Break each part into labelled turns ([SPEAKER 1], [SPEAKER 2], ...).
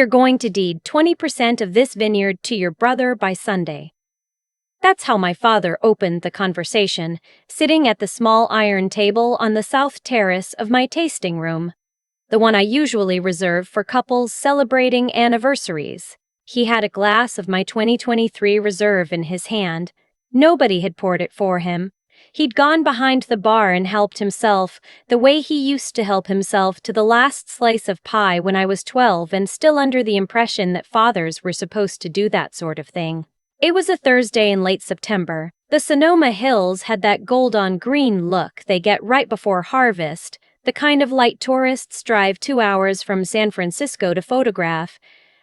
[SPEAKER 1] You're going to deed 20% of this vineyard to your brother by Sunday. That's how my father opened the conversation, sitting at the small iron table on the south terrace of my tasting room, the one I usually reserve for couples celebrating anniversaries. He had a glass of my 2023 reserve in his hand. Nobody had poured it for him. He'd gone behind the bar and helped himself, the way he used to help himself to the last slice of pie when I was 12, and still under the impression that fathers were supposed to do that sort of thing. It was a Thursday in late September. The Sonoma hills had that gold-on-green look they get right before harvest, the kind of light tourists drive 2 hours from San Francisco to photograph.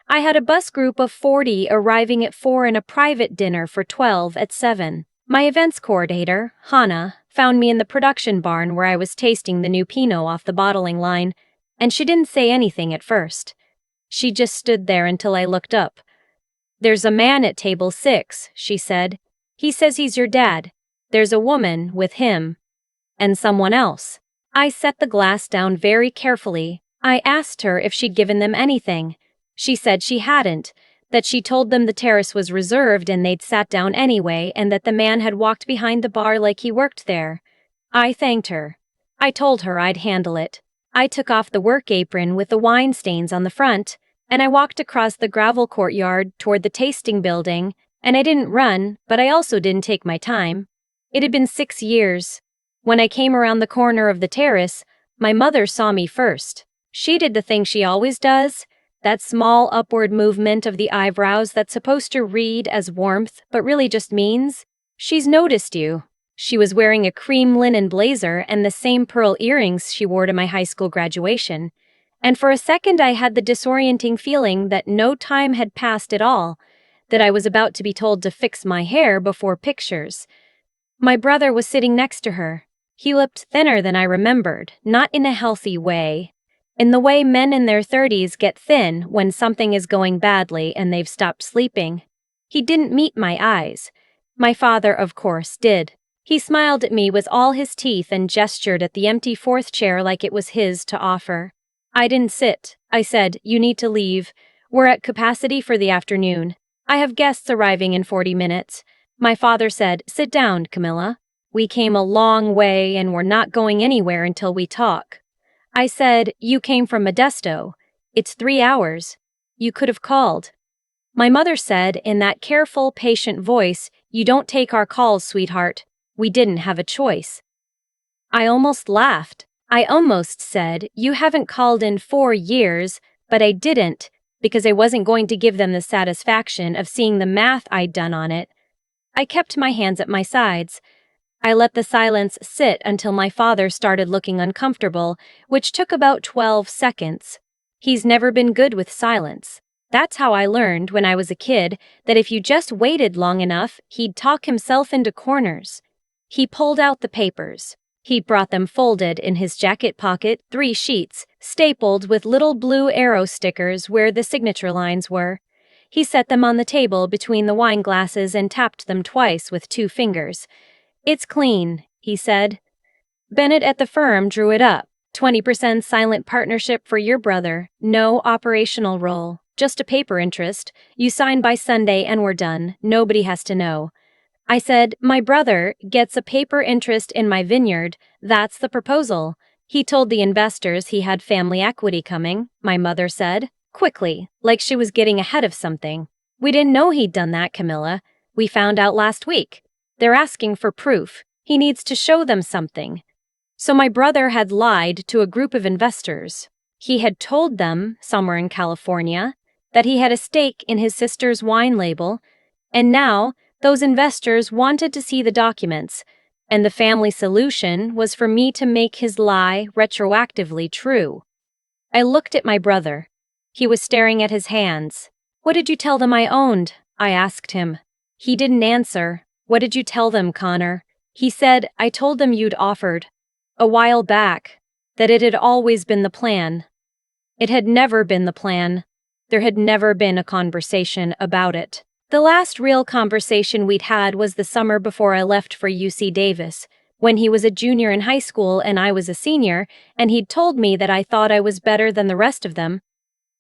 [SPEAKER 1] I had a bus group of 40 arriving at 4 and a private dinner for 12 at 7. My events coordinator, Hannah, found me in the production barn where I was tasting the new Pinot off the bottling line, and she didn't say anything at first. She just stood there until I looked up. "There's a man at table 6, she said. "He says he's your dad. There's a woman with him. And someone else." I set the glass down very carefully. I asked her if she'd given them anything. She said she hadn't, that she told them the terrace was reserved and they'd sat down anyway, and that the man had walked behind the bar like he worked there. I thanked her. I told her I'd handle it. I took off the work apron with the wine stains on the front, and I walked across the gravel courtyard toward the tasting building, and I didn't run, but I also didn't take my time. It had been 6 years. When I came around the corner of the terrace, my mother saw me first. She did the thing she always does, that small upward movement of the eyebrows that's supposed to read as warmth but really just means, "She's noticed you." She was wearing a cream linen blazer and the same pearl earrings she wore to my high school graduation. And for a second I had the disorienting feeling that no time had passed at all, that I was about to be told to fix my hair before pictures. My brother was sitting next to her. He looked thinner than I remembered, not in a healthy way. In the way men in their 30s get thin when something is going badly and they've stopped sleeping. He didn't meet my eyes. My father, of course, did. He smiled at me with all his teeth and gestured at the empty fourth chair like it was his to offer. I didn't sit. I said, "You need to leave. We're at capacity for the afternoon. I have guests arriving in 40 minutes. My father said, "Sit down, Camilla. We came a long way and we're not going anywhere until we talk." I said, "You came from Modesto. It's 3 hours. You could have called." My mother said in that careful, patient voice, "You don't take our calls, sweetheart. We didn't have a choice." I almost laughed. I almost said, "You haven't called in 4 years, but I didn't, because I wasn't going to give them the satisfaction of seeing the math I'd done on it." I kept my hands at my sides. I let the silence sit until my father started looking uncomfortable, which took about 12 seconds. He's never been good with silence. That's how I learned when I was a kid that if you just waited long enough, he'd talk himself into corners. He pulled out the papers. He brought them folded in his jacket pocket, 3 sheets, stapled with little blue arrow stickers where the signature lines were. He set them on the table between the wine glasses and tapped them twice with 2 fingers. "It's clean," he said. "Bennett at the firm drew it up. 20% silent partnership for your brother, no operational role, just a paper interest. You sign by Sunday and we're done. Nobody has to know." I said, "My brother gets a paper interest in my vineyard. That's the proposal." "He told the investors he had family equity coming," my mother said, quickly, like she was getting ahead of something. "We didn't know he'd done that, Camilla. We found out last week. They're asking for proof. He needs to show them something." So my brother had lied to a group of investors. He had told them, somewhere in California, that he had a stake in his sister's wine label, and now those investors wanted to see the documents, and the family solution was for me to make his lie retroactively true. I looked at my brother. He was staring at his hands. "What did you tell them I owned?" I asked him. He didn't answer. "What did you tell them, Connor?" He said, "I told them you'd offered. A while back. That it had always been the plan." It had never been the plan. There had never been a conversation about it. The last real conversation we'd had was the summer before I left for UC Davis, when he was a junior in high school and I was a senior, and he'd told me that I thought I was better than the rest of them.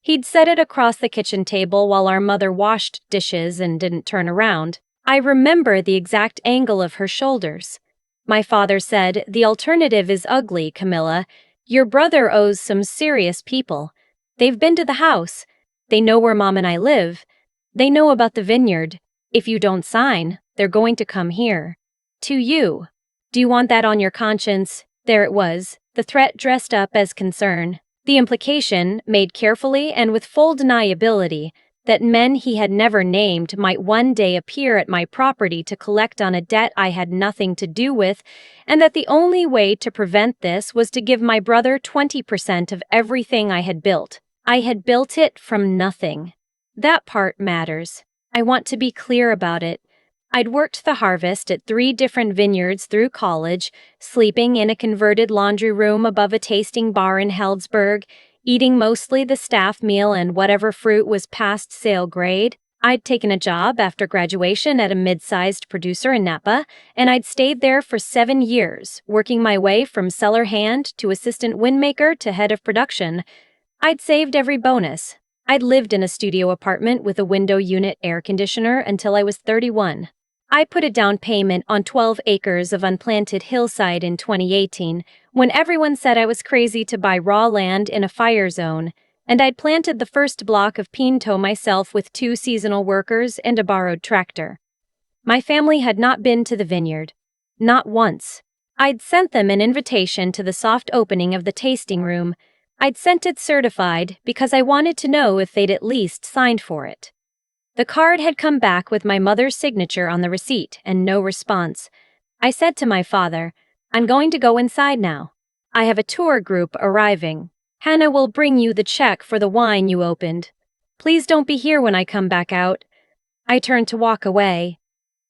[SPEAKER 1] He'd set it across the kitchen table while our mother washed dishes and didn't turn around. I remember the exact angle of her shoulders. My father said, "The alternative is ugly, Camilla. Your brother owes some serious people. They've been to the house. They know where Mom and I live. They know about the vineyard. If you don't sign, they're going to come here. To you. Do you want that on your conscience?" There it was, the threat dressed up as concern. The implication, made carefully and with full deniability, that men he had never named might one day appear at my property to collect on a debt I had nothing to do with, and that the only way to prevent this was to give my brother 20% of everything I had built. I had built it from nothing. That part matters. I want to be clear about it. I'd worked the harvest at 3 different vineyards through college, sleeping in a converted laundry room above a tasting bar in Healdsburg, eating mostly the staff meal and whatever fruit was past sale grade. I'd taken a job after graduation at a mid-sized producer in Napa, and I'd stayed there for 7 years, working my way from cellar hand to assistant windmaker to head of production. I'd saved every bonus. I'd lived in a studio apartment with a window unit air conditioner until I was 31. I put a down payment on 12 acres of unplanted hillside in 2018, when everyone said I was crazy to buy raw land in a fire zone, and I'd planted the first block of pinto myself with 2 seasonal workers and a borrowed tractor. My family had not been to the vineyard. Not once. I'd sent them an invitation to the soft opening of the tasting room. I'd sent it certified because I wanted to know if they'd at least signed for it. The card had come back with my mother's signature on the receipt and no response. I said to my father, "I'm going to go inside now. I have a tour group arriving. Hannah will bring you the check for the wine you opened. Please don't be here when I come back out." I turned to walk away.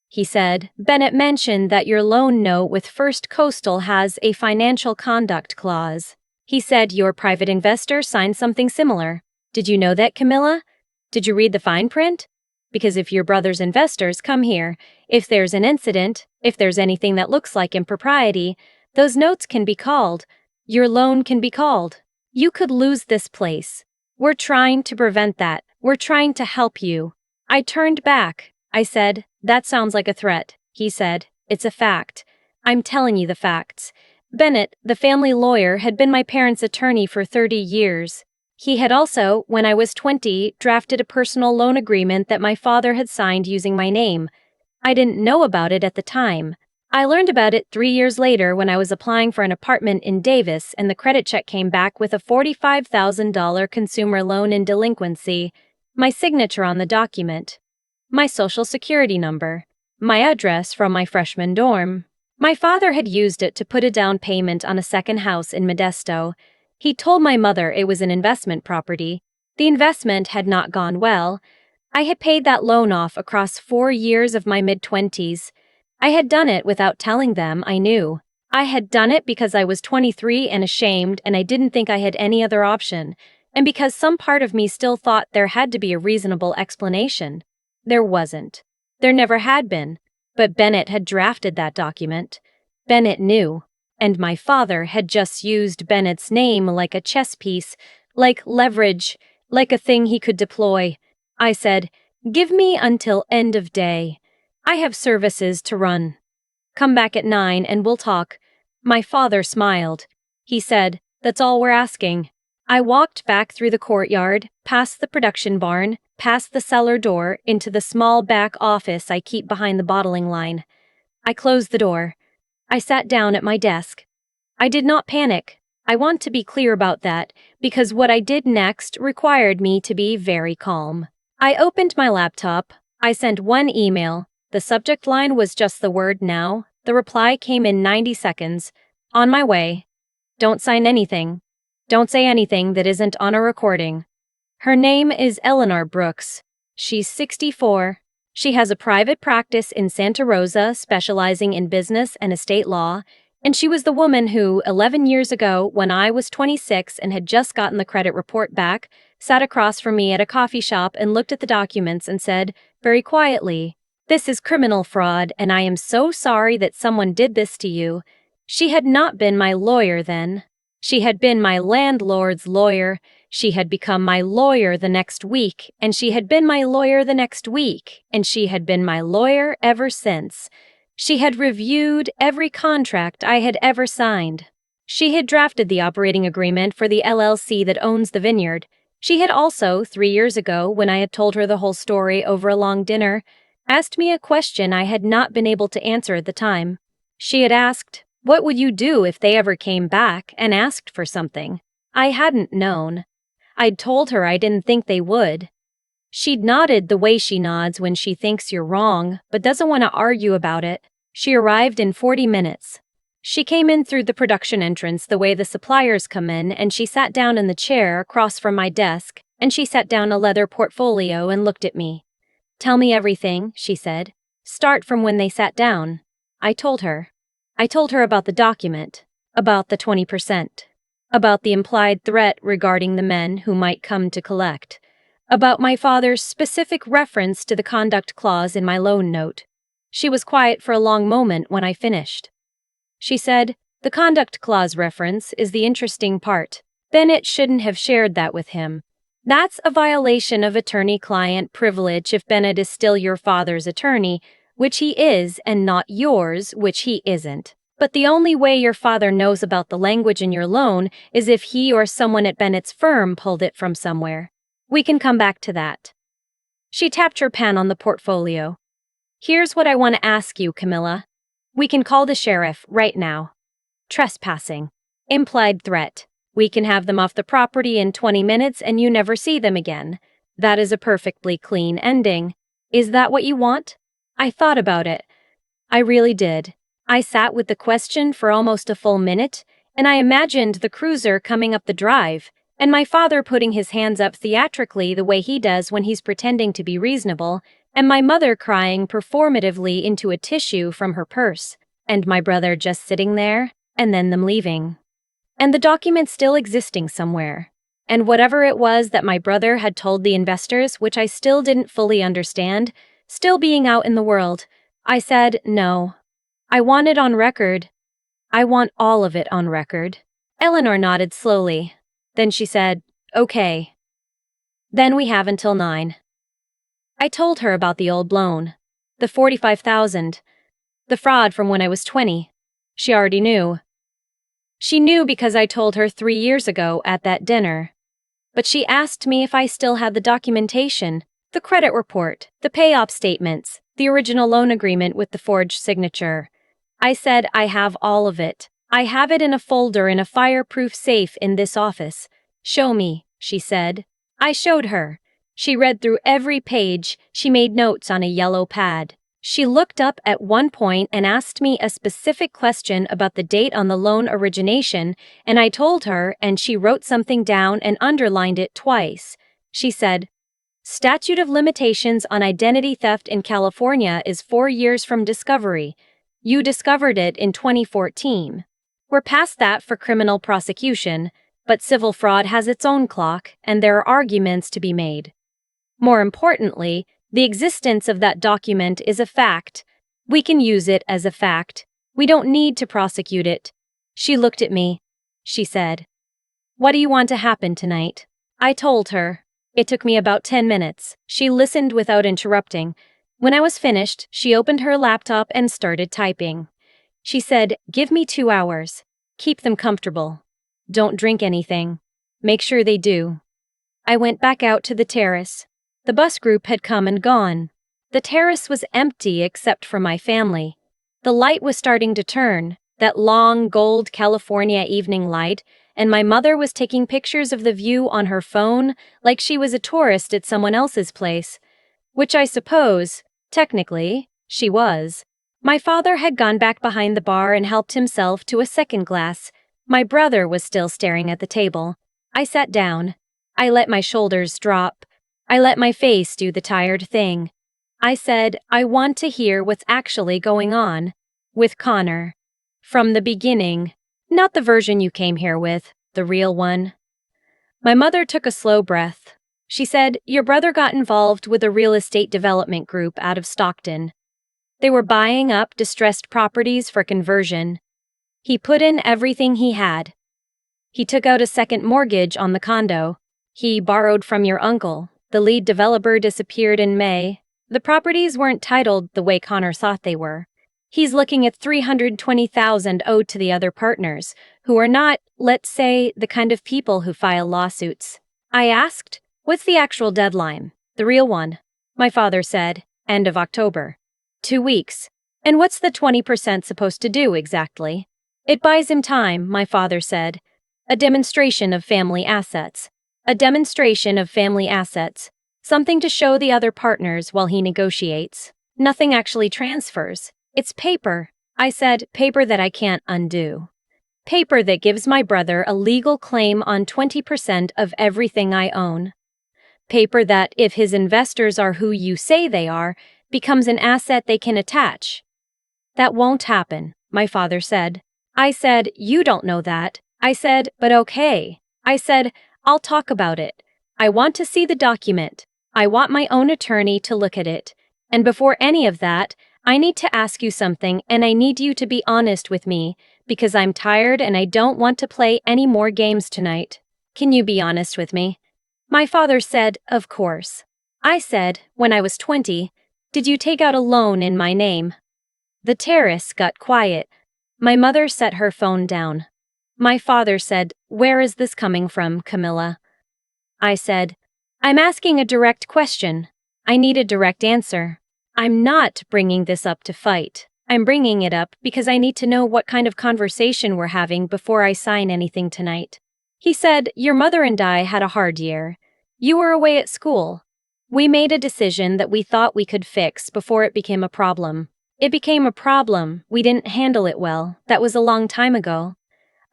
[SPEAKER 1] He said, "Bennett mentioned that your loan note with First Coastal has a financial conduct clause. He said your private investor signed something similar. Did you know that, Camilla? Did you read the fine print? Because if your brother's investors come here, if there's an incident, if there's anything that looks like impropriety, those notes can be called. Your loan can be called. You could lose this place. We're trying to prevent that. We're trying to help you." I turned back. I said, "That sounds like a threat." He said, "It's a fact. I'm telling you the facts." Bennett, the family lawyer, had been my parents' attorney for 30 years. He had also, when I was 20, drafted a personal loan agreement that my father had signed using my name. I didn't know about it at the time. I learned about it 3 years later when I was applying for an apartment in Davis and the credit check came back with a $45,000 consumer loan in delinquency, my signature on the document, my social security number, my address from my freshman dorm. My father had used it to put a down payment on a second house in Modesto. He told my mother it was an investment property. The investment had not gone well. I had paid that loan off across 4 years of my mid-20s. I had done it without telling them I knew. I had done it because I was 23 and ashamed and I didn't think I had any other option, and because some part of me still thought there had to be a reasonable explanation. There wasn't. There never had been. But Bennett had drafted that document. Bennett knew. And my father had just used Bennett's name like a chess piece, like leverage, like a thing he could deploy. I said, "Give me until end of day. I have services to run. Come back at 9 and we'll talk." My father smiled. He said, "That's all we're asking." I walked back through the courtyard, past the production barn, past the cellar door, into the small back office I keep behind the bottling line. I closed the door. I sat down at my desk. I did not panic. I want to be clear about that, because what I did next required me to be very calm. I opened my laptop. I sent one email. The subject line was just the word "now." The reply came in 90 seconds. "On my way. Don't sign anything. Don't say anything that isn't on a recording. Her name is Eleanor Brooks. She's 64. She has a private practice in Santa Rosa specializing in business and estate law, and she was the woman who, 11 years ago, when I was 26 and had just gotten the credit report back, sat across from me at a coffee shop and looked at the documents and said, very quietly, 'This is criminal fraud, and I am so sorry that someone did this to you.' She had not been my lawyer then. She had been my landlord's lawyer. She had become my lawyer the next week, and she had been my lawyer the next week, and she had been my lawyer ever since. She had reviewed every contract I had ever signed. She had drafted the operating agreement for the LLC that owns the Vineyard. She had also, 3 years ago, when I had told her the whole story over a long dinner, asked me a question I had not been able to answer at the time. She had asked, "What would you do if they ever came back and asked for something?" I hadn't known. I'd told her I didn't think they would. She'd nodded the way she nods when she thinks you're wrong, but doesn't want to argue about it. She arrived in 40 minutes. She came in through the production entrance the way the suppliers come in, and she sat down in the chair across from my desk, and she set down a leather portfolio and looked at me. "Tell me everything," she said. "Start from when they sat down." I told her. I told her about the document, about the 20%, about the implied threat regarding the men who might come to collect, about my father's specific reference to the conduct clause in my loan note. She was quiet for a long moment when I finished. She said, "The conduct clause reference is the interesting part. Bennett shouldn't have shared that with him. That's a violation of attorney-client privilege if Bennett is still your father's attorney, which he is, and not yours, which he isn't. But the only way your father knows about the language in your loan is if he or someone at Bennett's firm pulled it from somewhere. We can come back to that." She tapped her pen on the portfolio. "Here's what I want to ask you, Camilla. We can call the sheriff right now. Trespassing. Implied threat. We can have them off the property in 20 minutes and you never see them again. That is a perfectly clean ending. Is that what you want?" I thought about it. I really did. I sat with the question for almost a full minute, and I imagined the cruiser coming up the drive, and my father putting his hands up theatrically the way he does when he's pretending to be reasonable, and my mother crying performatively into a tissue from her purse, and my brother just sitting there, and then them leaving. And the document still existing somewhere. And whatever it was that my brother had told the investors, which I still didn't fully understand, still being out in the world, I said no. I want it on record. I want all of it on record. Eleanor nodded slowly. Then she said, "Okay. Then we have until 9. I told her about the old loan. The 45,000. The fraud from when I was 20. She already knew. She knew because I told her 3 years ago at that dinner. But she asked me if I still had the documentation, the credit report, the pay-off statements, the original loan agreement with the forged signature. I said I have all of it. I have it in a folder in a fireproof safe in this office. "Show me," she said. I showed her. She read through every page. She made notes on a yellow pad. She looked up at one point and asked me a specific question about the date on the loan origination, and I told her, and she wrote something down and underlined it twice. She said, "Statute of limitations on identity theft in California is 4 years from discovery. You discovered it in 2014. We're past that for criminal prosecution, but civil fraud has its own clock, and there are arguments to be made. More importantly, the existence of that document is a fact. We can use it as a fact. We don't need to prosecute it." She looked at me. She said, "What do you want to happen tonight?" I told her. It took me about 10 minutes. She listened without interrupting. When I was finished, she opened her laptop and started typing. She said, "Give me 2 hours. Keep them comfortable. Don't drink anything. Make sure they do." I went back out to the terrace. The bus group had come and gone. The terrace was empty except for my family. The light was starting to turn, that long gold California evening light, and my mother was taking pictures of the view on her phone like she was a tourist at someone else's place, which I suppose, technically, she was. My father had gone back behind the bar and helped himself to a second glass. My brother was still staring at the table. I sat down. I let my shoulders drop. I let my face do the tired thing. I said, "I want to hear what's actually going on with Connor. From the beginning. Not the version you came here with, the real one." My mother took a slow breath. She said, "Your brother got involved with a real estate development group out of Stockton. They were buying up distressed properties for conversion. He put in everything he had. He took out a second mortgage on the condo. He borrowed from your uncle. The lead developer disappeared in May. The properties weren't titled the way Connor thought they were. He's looking at $320,000 owed to the other partners, who are not, let's say, the kind of people who file lawsuits. I asked, "What's the actual deadline? The real one?" My father said, "End of October. 2 weeks. And what's the 20% supposed to do exactly?" "It buys him time," my father said. "A demonstration of family assets. A demonstration of family assets. Something to show the other partners while he negotiates. Nothing actually transfers. It's paper." I said, "Paper that I can't undo. Paper that gives my brother a legal claim on 20% of everything I own. Paper that, if his investors are who you say they are, becomes an asset they can attach." "That won't happen," my father said. I said, "You don't know that." I said, "But okay." I said, "I'll talk about it. I want to see the document. I want my own attorney to look at it. And before any of that, I need to ask you something, and I need you to be honest with me, because I'm tired and I don't want to play any more games tonight. Can you be honest with me?" My father said, "Of course." I said, "When I was 20, did you take out a loan in my name?" The terrace got quiet. My mother set her phone down. My father said, "Where is this coming from, Camilla?" I said, "I'm asking a direct question. I need a direct answer. I'm not bringing this up to fight. I'm bringing it up because I need to know what kind of conversation we're having before I sign anything tonight." He said, "Your mother and I had a hard year. You were away at school. We made a decision that we thought we could fix before it became a problem. It became a problem. We didn't handle it well. That was a long time ago."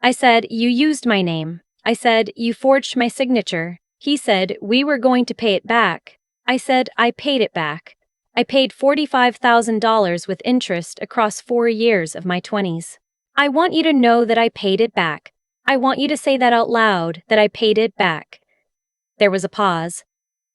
[SPEAKER 1] I said, "You used my name." I said, "You forged my signature." He said, "We were going to pay it back." I said, "I paid it back. I paid $45,000 with interest across 4 years of my 20s. I want you to know that I paid it back. I want you to say that out loud, that I paid it back." There was a pause.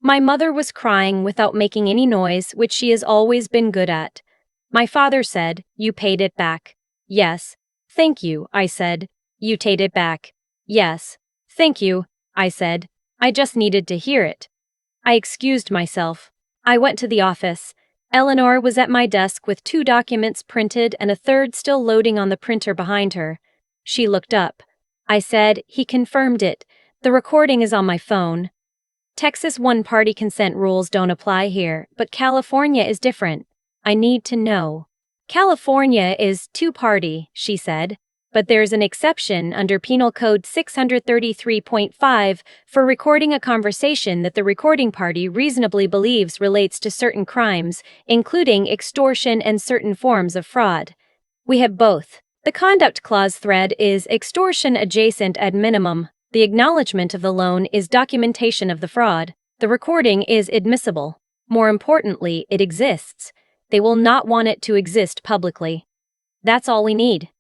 [SPEAKER 1] My mother was crying without making any noise, which she has always been good at. My father said, "You paid it back." "Yes. Thank you," I said. "You paid it back." "Yes. Thank you," I said. I just needed to hear it. I excused myself. I went to the office. Eleanor was at my desk with 2 documents printed and a third still loading on the printer behind her. She looked up. I said, "He confirmed it. The recording is on my phone. Texas one-party consent rules don't apply here, but California is different. I need to know." "California is 2-party, she said. "But there's an exception under Penal Code 633.5 for recording a conversation that the recording party reasonably believes relates to certain crimes, including extortion and certain forms of fraud. We have both. The conduct clause thread is extortion adjacent at minimum. The acknowledgement of the loan is documentation of the fraud. The recording is admissible. More importantly, it exists. They will not want it to exist publicly. That's all we need."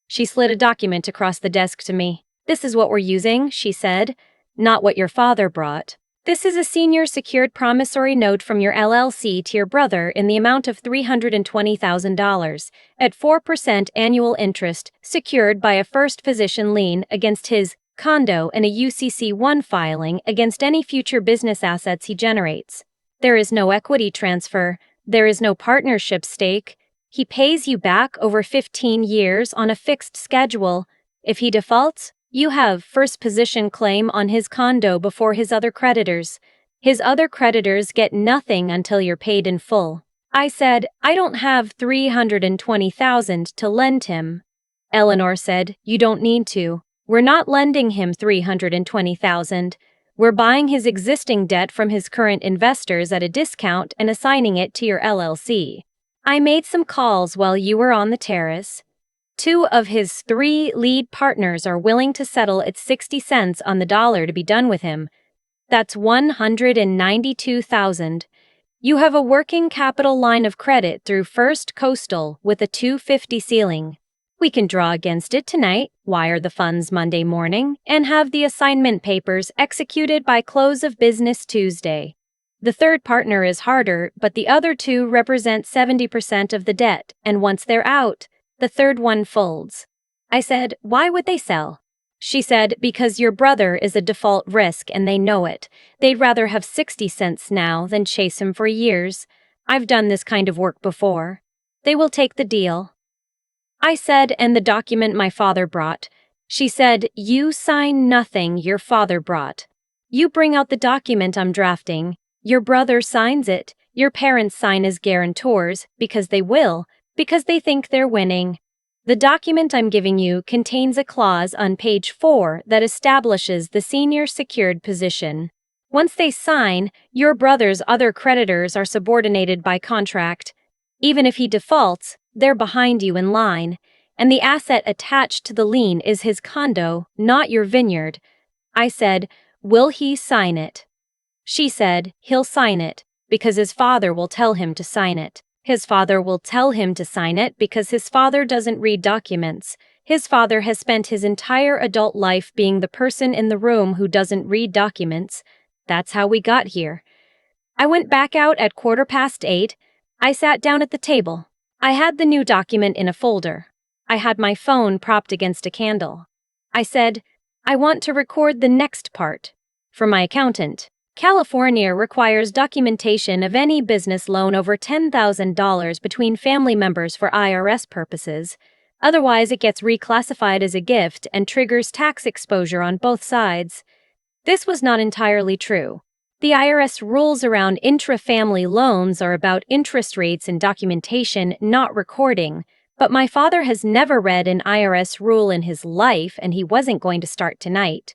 [SPEAKER 1] She slid a document across the desk to me. "This is what we're using," she said. "Not what your father brought. This is a senior secured promissory note from your LLC to your brother in the amount of $320,000 at 4% annual interest, secured by a first physician lien against his condo and a UCC-1 filing against any future business assets he generates. There is no equity transfer. There is no partnership stake. He pays you back over 15 years on a fixed schedule. If he defaults, you have first position claim on his condo before his other creditors. His other creditors get nothing until you're paid in full." I said, "I don't have $320,000 to lend him." Eleanor said, "You don't need to. We're not lending him $320,000. We're buying his existing debt from his current investors at a discount and assigning it to your LLC. I made some calls while you were on the terrace. 2 of his 3 lead partners are willing to settle at 60 cents on the dollar to be done with him. That's $192,000. You have a working capital line of credit through First Coastal with a $250 ceiling. We can draw against it tonight, wire the funds Monday morning, and have the assignment papers executed by close of business Tuesday. The third partner is harder, but the other 2 represent 70% of the debt, and once they're out, the third one folds." I said, "Why would they sell?" She said, because your brother is a default risk and they know it. They'd rather have 60 cents now than chase him for years. I've done this kind of work before. They will take the deal. I said, and the document my father brought. She said, you sign nothing your father brought. You bring out the document I'm drafting. Your brother signs it. Your parents sign as guarantors, because they will, because they think they're winning. The document I'm giving you contains a clause on page 4 that establishes the senior secured position. Once they sign, your brother's other creditors are subordinated by contract. Even if he defaults, they're behind you in line, and the asset attached to the lien is his condo, not your vineyard. I said, will he sign it? She said, he'll sign it, because his father will tell him to sign it. His father will tell him to sign it because his father doesn't read documents. His father has spent his entire adult life being the person in the room who doesn't read documents. That's how we got here. I went back out at 8:15. I sat down at the table. I had the new document in a folder. I had my phone propped against a candle. I said, I want to record the next part. For my accountant. California requires documentation of any business loan over $10,000 between family members for IRS purposes. Otherwise, it gets reclassified as a gift and triggers tax exposure on both sides. This was not entirely true. The IRS rules around intra-family loans are about interest rates and documentation, not recording. But my father has never read an IRS rule in his life, and he wasn't going to start tonight.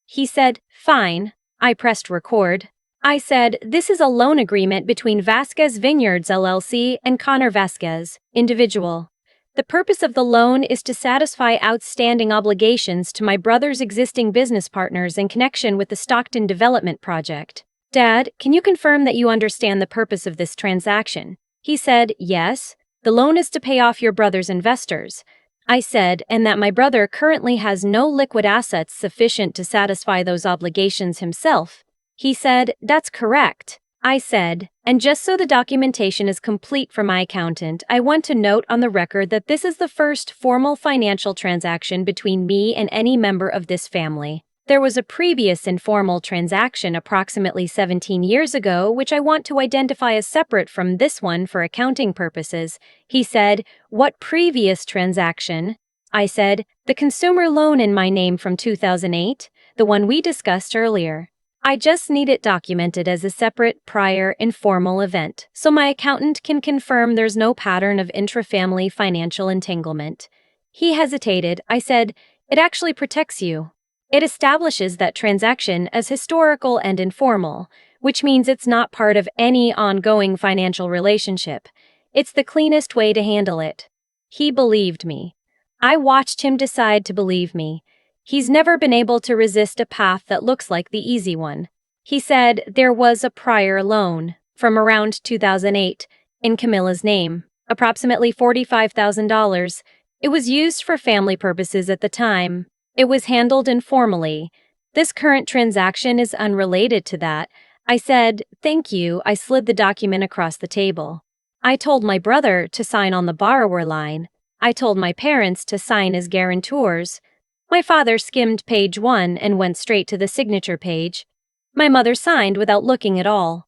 [SPEAKER 1] He said, fine. I pressed record. I said, this is a loan agreement between Vasquez Vineyards LLC and Connor Vasquez, individual. The purpose of the loan is to satisfy outstanding obligations to my brother's existing business partners in connection with the Stockton Development Project. Dad, can you confirm that you understand the purpose of this transaction? He said, yes. The loan is to pay off your brother's investors. I said, and that my brother currently has no liquid assets sufficient to satisfy those obligations himself. He said, that's correct. I said, and just so the documentation is complete for my accountant, I want to note on the record that this is the first formal financial transaction between me and any member of this family. There was a previous informal transaction approximately 17 years ago, which I want to identify as separate from this one for accounting purposes. He said, what previous transaction? I said, the consumer loan in my name from 2008, the one we discussed earlier. I just need it documented as a separate, prior, informal event, so my accountant can confirm there's no pattern of intra-family financial entanglement. He hesitated. I said, it actually protects you. It establishes that transaction as historical and informal, which means it's not part of any ongoing financial relationship. It's the cleanest way to handle it. He believed me. I watched him decide to believe me. He's never been able to resist a path that looks like the easy one. He said there was a prior loan, from around 2008, in Camilla's name, approximately $45,000. It was used for family purposes at the time. It was handled informally. This current transaction is unrelated to that. I said, thank you. I slid the document across the table. I told my brother to sign on the borrower line. I told my parents to sign as guarantors. My father skimmed page 1 and went straight to the signature page. My mother signed without looking at all.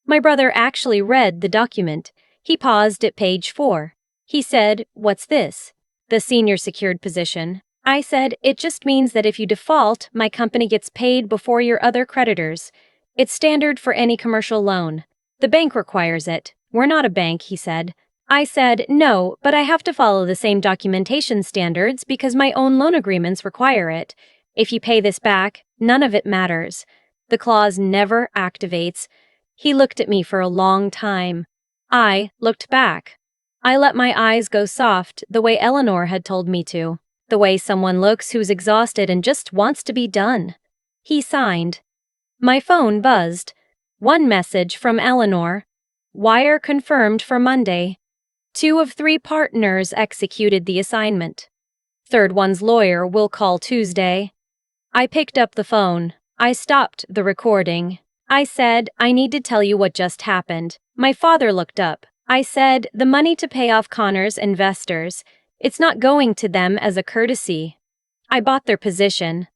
[SPEAKER 1] My brother actually read the document. He paused at page 4. He said, what's this? The senior secured position. I said, it just means that if you default, my company gets paid before your other creditors. It's standard for any commercial loan. The bank requires it. We're not a bank, he said. I said, no, but I have to follow the same documentation standards because my own loan agreements require it. If you pay this back, none of it matters. The clause never activates. He looked at me for a long time. I looked back. I let my eyes go soft, the way Eleanor had told me to. The way someone looks who's exhausted and just wants to be done. He signed. My phone buzzed. One message from Eleanor. Wire confirmed for Monday. 2 of 3 partners executed the assignment. Third one's lawyer will call Tuesday. I picked up the phone. I stopped the recording. I said, I need to tell you what just happened. My father looked up. I said, the money to pay off Connor's investors. It's not going to them as a courtesy. I bought their position.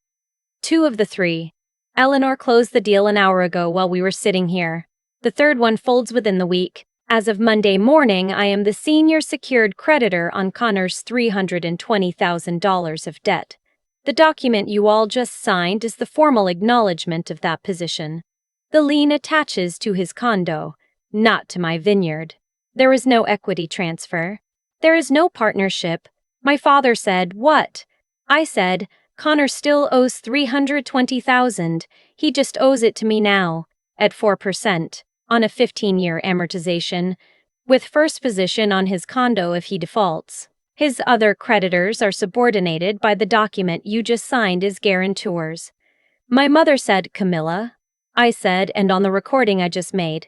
[SPEAKER 1] 2 of the 3. Eleanor closed the deal an hour ago while we were sitting here. The third one folds within the week. As of Monday morning, I am the senior secured creditor on Connor's $320,000 of debt. The document you all just signed is the formal acknowledgement of that position. The lien attaches to his condo, not to my vineyard. There is no equity transfer. There is no partnership. My father said, "What?" I said, "Connor still owes $320,000. He just owes it to me now, at 4%, on a 15-year amortization, with first position on his condo if he defaults. His other creditors are subordinated by the document you just signed as guarantors." My mother said, "Camilla?" I said, and on the recording I just made,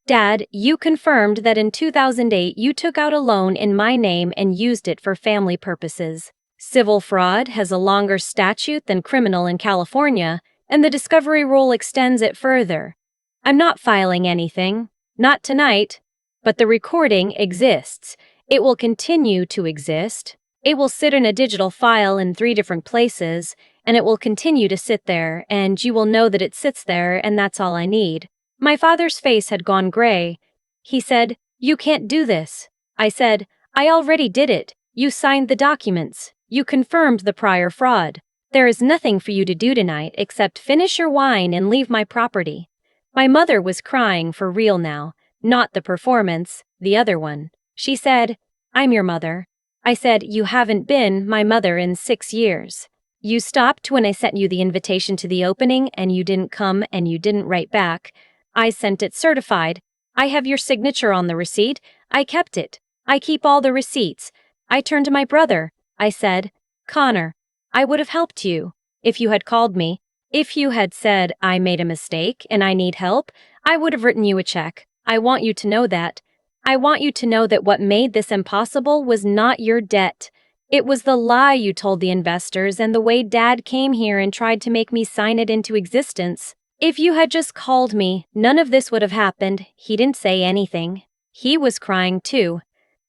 [SPEAKER 1] "Dad, you confirmed that in 2008 you took out a loan in my name and used it for family purposes. Civil fraud has a longer statute than criminal in California, and the discovery rule extends it further. I'm not filing anything, not tonight, but the recording exists. It will continue to exist. It will sit in a digital file in 3 different places, and it will continue to sit there, and you will know that it sits there, and that's all I need." My father's face had gone gray. He said, "You can't do this." I said, "I already did it. You signed the documents. You confirmed the prior fraud. There is nothing for you to do tonight except finish your wine and leave my property." My mother was crying for real now, not the performance, the other one. She said, "I'm your mother." I said, "You haven't been my mother in 6 years. You stopped when I sent you the invitation to the opening and you didn't come and you didn't write back. I sent it certified. I have your signature on the receipt. I kept it. I keep all the receipts." I turned to my brother. I said, "Connor, I would have helped you if you had called me. If you had said I made a mistake and I need help, I would have written you a check. I want you to know that. I want you to know that what made this impossible was not your debt. It was the lie you told the investors and the way Dad came here and tried to make me sign it into existence. If you had just called me, none of this would have happened." He didn't say anything. He was crying too.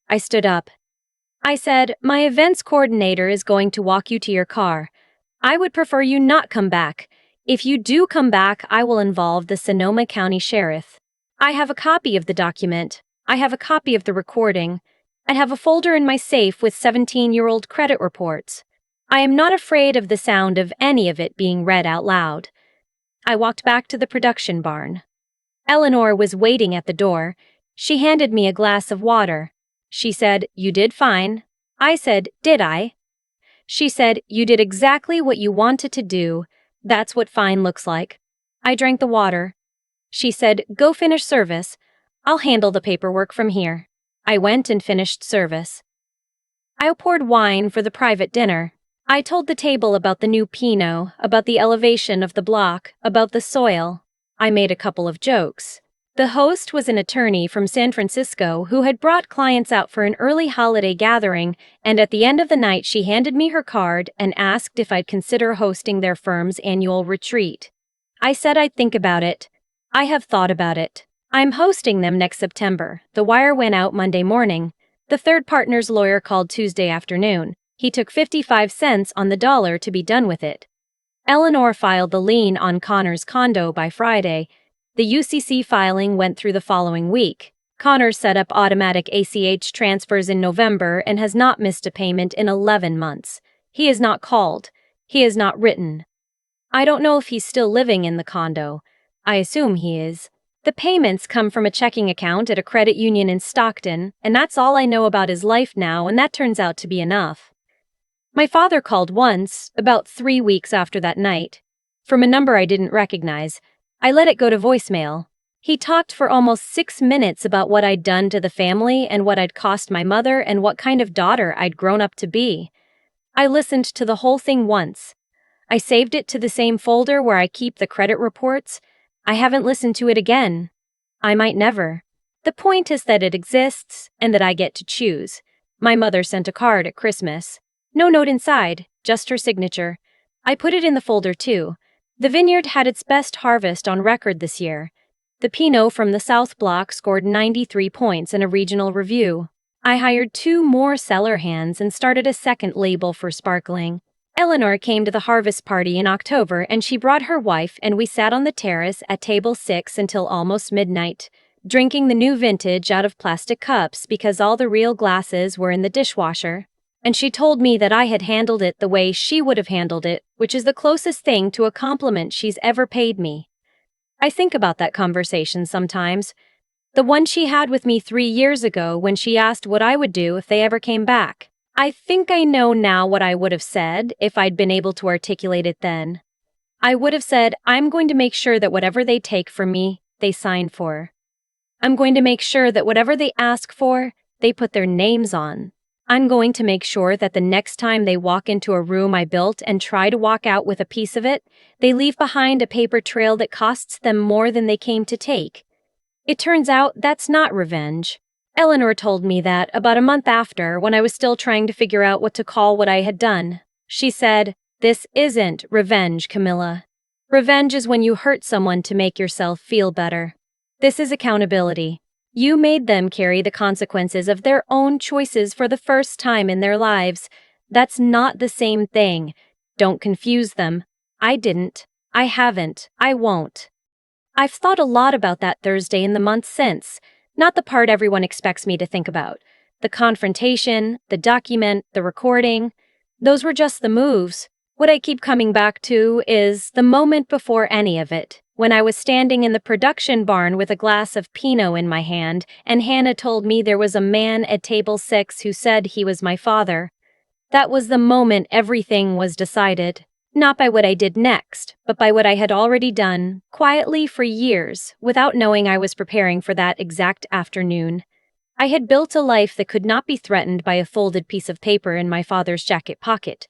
[SPEAKER 1] I stood up. I said, "My events coordinator is going to walk you to your car. I would prefer you not come back. If you do come back, I will involve the Sonoma County Sheriff. I have a copy of the document. I have a copy of the recording. I have a folder in my safe with 17-year-old credit reports. I am not afraid of the sound of any of it being read out loud." I walked back to the production barn. Eleanor was waiting at the door. She handed me a glass of water. She said, "You did fine." I said, "Did I?" She said, "You did exactly what you wanted to do. That's what fine looks like." I drank the water. She said, "Go finish service. I'll handle the paperwork from here." I went and finished service. I poured wine for the private dinner. I told the table about the new Pinot, about the elevation of the block, about the soil. I made a couple of jokes. The host was an attorney from San Francisco who had brought clients out for an early holiday gathering, and at the end of the night she handed me her card and asked if I'd consider hosting their firm's annual retreat. I said I'd think about it. I have thought about it. I'm hosting them next September. The wire went out Monday morning. The third partner's lawyer called Tuesday afternoon. He took 55 cents on the dollar to be done with it. Eleanor filed the lien on Connor's condo by Friday. The UCC filing went through the following week. Connor set up automatic ACH transfers in November and has not missed a payment in 11 months. He has not called. He has not written. I don't know if he's still living in the condo. I assume he is. The payments come from a checking account at a credit union in Stockton, and that's all I know about his life now, and that turns out to be enough. My father called once, about 3 weeks after that night, from a number I didn't recognize. I let it go to voicemail. He talked for almost 6 minutes about what I'd done to the family and what I'd cost my mother and what kind of daughter I'd grown up to be. I listened to the whole thing once. I saved it to the same folder where I keep the credit reports. I haven't listened to it again. I might never. The point is that it exists and that I get to choose. My mother sent a card at Christmas. No note inside, just her signature. I put it in the folder too. The Vineyard had its best harvest on record this year. The Pinot from the South Block scored 93 points in a regional review. I hired 2 more cellar hands and started a second label for sparkling. Eleanor came to the harvest party in October and she brought her wife and we sat on the terrace at table 6 until almost midnight, drinking the new vintage out of plastic cups because all the real glasses were in the dishwasher. And she told me that I had handled it the way she would have handled it, which is the closest thing to a compliment she's ever paid me. I think about that conversation sometimes. The one she had with me 3 years ago when she asked what I would do if they ever came back. I think I know now what I would have said if I'd been able to articulate it then. I would have said, I'm going to make sure that whatever they take from me, they sign for. I'm going to make sure that whatever they ask for, they put their names on. I'm going to make sure that the next time they walk into a room I built and try to walk out with a piece of it, they leave behind a paper trail that costs them more than they came to take. It turns out that's not revenge. Eleanor told me that about a month after, when I was still trying to figure out what to call what I had done. She said, "This isn't revenge, Camilla. Revenge is when you hurt someone to make yourself feel better. This is accountability. You made them carry the consequences of their own choices for the first time in their lives. That's not the same thing. Don't confuse them. I didn't. I haven't. I won't." I've thought a lot about that Thursday in the months since. Not the part everyone expects me to think about. The confrontation, the document, the recording. Those were just the moves. What I keep coming back to is the moment before any of it, when I was standing in the production barn with a glass of Pinot in my hand, and Hannah told me there was a man at table 6 who said he was my father. That was the moment everything was decided. Not by what I did next, but by what I had already done, quietly for years, without knowing I was preparing for that exact afternoon. I had built a life that could not be threatened by a folded piece of paper in my father's jacket pocket.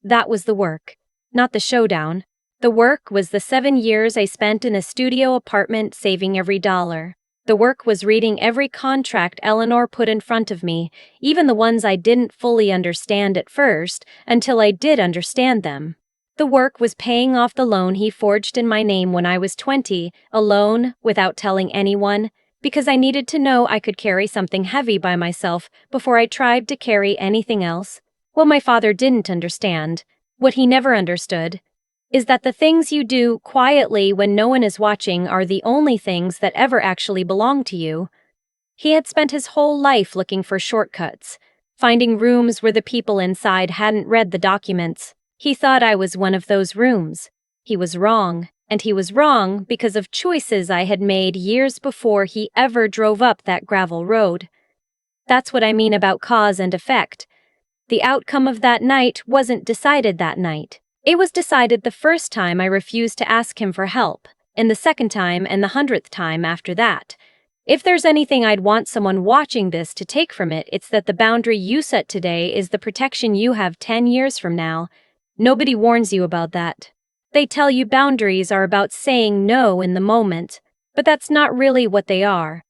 [SPEAKER 1] That was the work, not the showdown. The work was the 7 years I spent in a studio apartment saving every dollar. The work was reading every contract Eleanor put in front of me, even the ones I didn't fully understand at first, until I did understand them. The work was paying off the loan he forged in my name when I was 20, a loan without telling anyone, because I needed to know I could carry something heavy by myself before I tried to carry anything else. What my father didn't understand, what he never understood, is that the things you do quietly when no one is watching are the only things that ever actually belong to you. He had spent his whole life looking for shortcuts, finding rooms where the people inside hadn't read the documents. He thought I was one of those rooms. He was wrong, and he was wrong because of choices I had made years before he ever drove up that gravel road. That's what I mean about cause and effect. The outcome of that night wasn't decided that night. It was decided the first time I refused to ask him for help, and the second time and the 100th time after that. If there's anything I'd want someone watching this to take from it, it's that the boundary you set today is the protection you have 10 years from now. Nobody warns you about that. They tell you boundaries are about saying no in the moment, but that's not really what they are.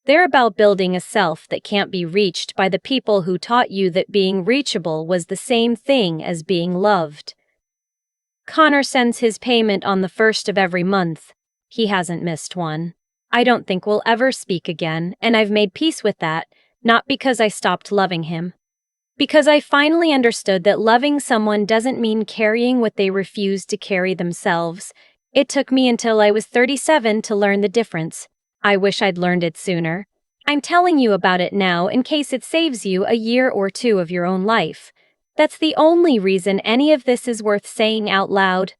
[SPEAKER 1] They're about building a self that can't be reached by the people who taught you that being reachable was the same thing as being loved. Connor sends his payment on the 1st of every month. He hasn't missed one. I don't think we'll ever speak again, and I've made peace with that, not because I stopped loving him. Because I finally understood that loving someone doesn't mean carrying what they refuse to carry themselves. It took me until I was 37 to learn the difference. I wish I'd learned it sooner. I'm telling you about it now in case it saves you a year or 2 of your own life. That's the only reason any of this is worth saying out loud.